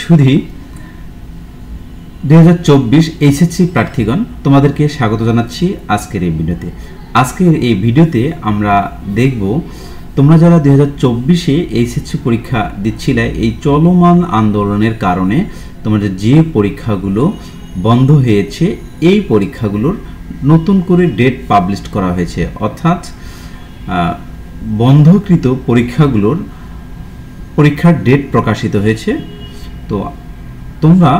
সুধী 2024 HSC প্রার্থীগণ, তোমাদেরকে স্বাগত জানাচ্ছি আজকের এই ভিডিওতে। আজকের এই ভিডিওতে আমরা দেখব তোমরা যারা 2024-এ এইচএসসি পরীক্ষা দিচ্ছিলে, এই চলমান আন্দোলনের কারণে তোমাদের যে পরীক্ষাগুলো বন্ধ হয়েছে এই পরীক্ষাগুলোর নতুন করে ডেট পাবলিশ করা হয়েছে, অর্থাৎ বন্ধকৃত পরীক্ষাগুলোর পরীক্ষার ডেট প্রকাশিত হয়েছে। তো তোমরা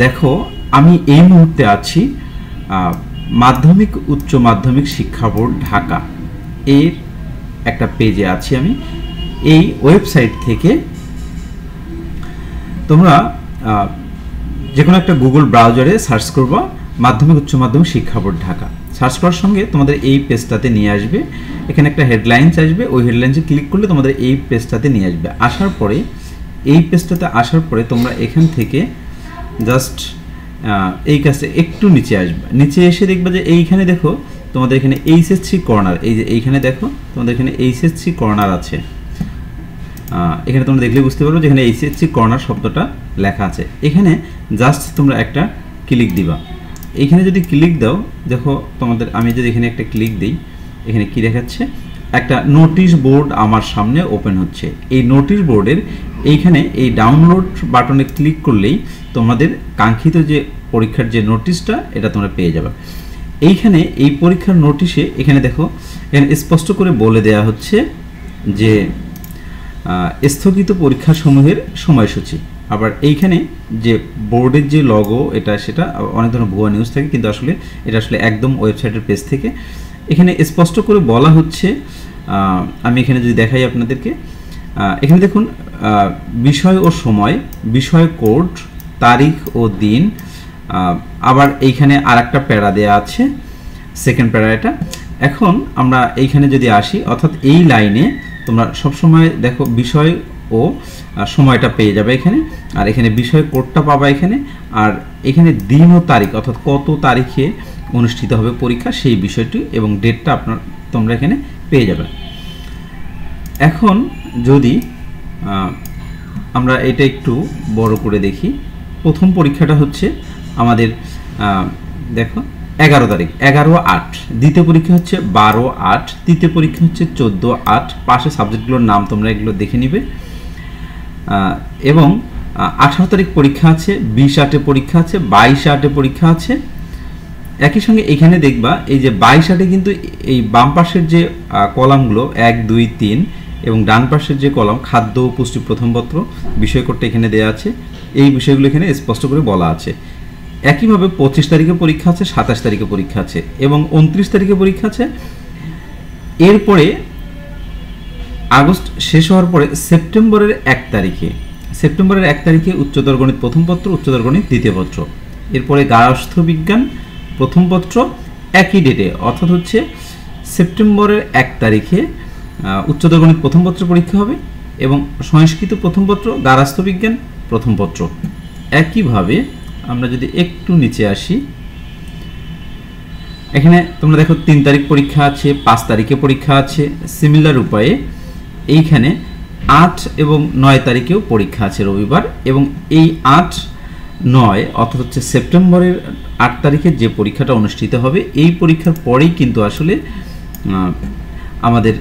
দেখো, আমি এই মুহূর্তে আছি মাধ্যমিক উচ্চ মাধ্যমিক শিক্ষা বোর্ড ঢাকা এর একটা পেজে আছি। আমি এই ওয়েবসাইট থেকে তোমরা যে কোনো একটা গুগল ব্রাউজারে সার্চ করবা মাধ্যমিক উচ্চ মাধ্যমিক শিক্ষা বোর্ড ঢাকা। সার্চ করার সঙ্গে তোমাদের এই পেজটাতে নিয়ে আসবে। এখানে একটা হেডলাইন্স আসবে, ওই হেডলাইন্সে ক্লিক করলে তোমাদের এই পেজটাতে নিয়ে আসবে। আসার পরে এই পেজটাতে আসার পরে তোমরা এখান থেকে জাস্ট এই কাছে একটু নিচে আসবে। নিচে এসে দেখবে যে এইখানে দেখো তোমাদের এখানে এইচএসসি কর্নার, এই যে এইখানে দেখো তোমাদের এখানে এইচএসসি কর্নার আছে। এখানে তোমরা দেখলে বুঝতে পারবে যে এখানে এইচএসসি কর্নার শব্দটা লেখা আছে। এখানে জাস্ট তোমরা একটা ক্লিক দিবা। এইখানে যদি ক্লিক দাও, দেখো তোমাদের আমি যদি এখানে একটা ক্লিক দিই, এখানে কি দেখাচ্ছে, একটা নোটিশ বোর্ড আমার সামনে ওপেন হচ্ছে। এই নোটিশ বোর্ডের এইখানে এই ডাউনলোড বাটনে ক্লিক করলেই তোমাদের কাঙ্ক্ষিত যে পরীক্ষার যে নোটিশটা এটা তোমরা পেয়ে যাবে। এইখানে এই পরীক্ষার নোটিশে এখানে দেখো, এখানে স্পষ্ট করে বলে দেয়া হচ্ছে যে স্থগিত পরীক্ষাসমূহের সময়সূচি। আবার এইখানে যে বোর্ডের যে লগো এটা সেটা অনেক ধরনের ভুয়া নিউজ থাকে, কিন্তু আসলে এটা আসলে একদম ওয়েবসাইটের পেজ থেকে। এখানে স্পষ্ট করে বলা হচ্ছে, আমি এখানে যদি দেখাই আপনাদেরকে, এখানে দেখুন বিষয় ও সময়, বিষয় কোড, তারিখ ও দিন, আবার এইখানে আর একটা প্যারা দেওয়া আছে, সেকেন্ড প্যারা এটা। এখন আমরা এইখানে যদি আসি, অর্থাৎ এই লাইনে তোমরা সবসময় দেখো বিষয় ও সময়টা পেয়ে যাবে এখানে, আর এখানে বিষয় কোডটা পাবা এখানে, আর এখানে দিন ও তারিখ, অর্থাৎ কত তারিখে অনুষ্ঠিত হবে পরীক্ষা সেই বিষয়টি এবং ডেটটা তোমরা এখানে পেয়ে যাবে। এখন যদি আমরা এটা একটু বড় করে দেখি, প্রথম পরীক্ষাটা হচ্ছে আমাদের দেখো 11 তারিখ, 11/8। দ্বিতীয় পরীক্ষা হচ্ছে 12/8। তৃতীয় পরীক্ষা হচ্ছে 14/8। পাশে সাবজেক্টগুলোর নাম তোমরা এগুলো দেখে নিবে। এবং 18 তারিখ পরীক্ষা আছে, 20/8 পরীক্ষা আছে, 22/8 পরীক্ষা আছে। একই সঙ্গে এখানে দেখবা এই যে 22/8 কিন্তু এই বাম পাশের যে কলামগুলো 1, 2, 3 এবং ডান পাশের যে কলাম খাদ্য ও পুষ্টি প্রথম পত্র বিষয় কোডটা এখানে দেওয়া আছে। এই বিষয়গুলো এখানে স্পষ্ট করে বলা আছে। একইভাবে 25 তারিখে পরীক্ষা আছে, 27 তারিখে পরীক্ষা আছে এবং 29 তারিখে পরীক্ষা আছে। এরপরে আগস্ট শেষ হওয়ার পরে সেপ্টেম্বরের 1 তারিখে উচ্চতর গণিত প্রথম পত্র, উচ্চতর গণিত দ্বিতীয় পত্র। এরপরে গার্হস্থ্য বিজ্ঞান প্রথম পত্র একই ডেটে, অর্থাৎ হচ্ছে সেপ্টেম্বরের 1 তারিখে উচ্চতর গণিত প্রথম পত্র পরীক্ষা হবে এবং সংস্কৃত প্রথম পত্র, গার্হস্থ্য বিজ্ঞান প্রথম পত্র। একইভাবে আমরা যদি একটু নিচে আসি, এখানে তোমরা দেখো 3 তারিখ পরীক্ষা আছে, 5 তারিখে পরীক্ষা আছে। সিমিলার উপায়ে এইখানে 8 এবং 9 তারিখেও পরীক্ষা আছে রবিবার, এবং এই 8, 9 অর্থাৎ হচ্ছে সেপ্টেম্বরের 8 তারিখে যে পরীক্ষাটা অনুষ্ঠিত হবে, এই পরীক্ষার পরেই কিন্তু আসলে আমাদের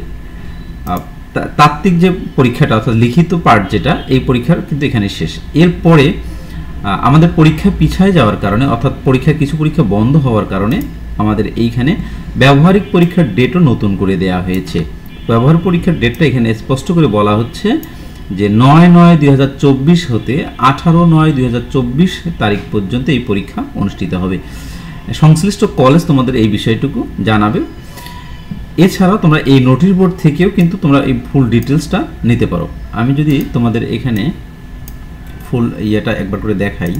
তাত্ত্বিক যে পরীক্ষাটা অর্থাৎ লিখিত পার্ট যেটা, এই পরীক্ষার কিন্তু এখানে শেষ। এরপরে আমাদের পরীক্ষা পিছায় যাওয়ার কারণে, অর্থাৎ কিছু পরীক্ষা বন্ধ হওয়ার কারণে আমাদের এইখানে ব্যবহারিক পরীক্ষার ডেটও নতুন করে দেওয়া হয়েছে। ব্যবহারিক পরীক্ষার ডেটটা এখানে স্পষ্ট করে বলা হচ্ছে যে 9/9/2024 হতে 18/9/2024 তারিখ পর্যন্ত এই পরীক্ষা অনুষ্ঠিত হবে। সংশ্লিষ্ট কলেজ তোমাদের এই বিষয়টুকু জানাবে। এছাড়াও তোমরা এই নোটিশ বোর্ড থেকেও কিন্তু তোমরা এই ফুল ডিটেলসটা নিতে পারো। আমি যদি তোমাদের এখানে ফুল ইয়েটা একবার করে দেখাই,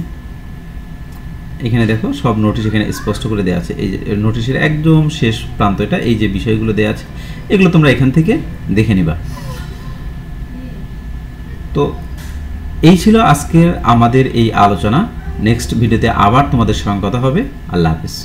এখানে দেখো সব নোটিশ এখানে স্পষ্ট করে দেওয়া আছে। এই যে নোটিশের একদম শেষ প্রান্ত এটা, এই যে বিষয়গুলো দেওয়া আছে এগুলো তোমরা এখান থেকে দেখে নিবা। তো এই ছিল আজকের আমাদের এই আলোচনা। নেক্সট ভিডিওতে আবার তোমাদের সঙ্গে কথা হবে। আল্লাহ হাফেজ।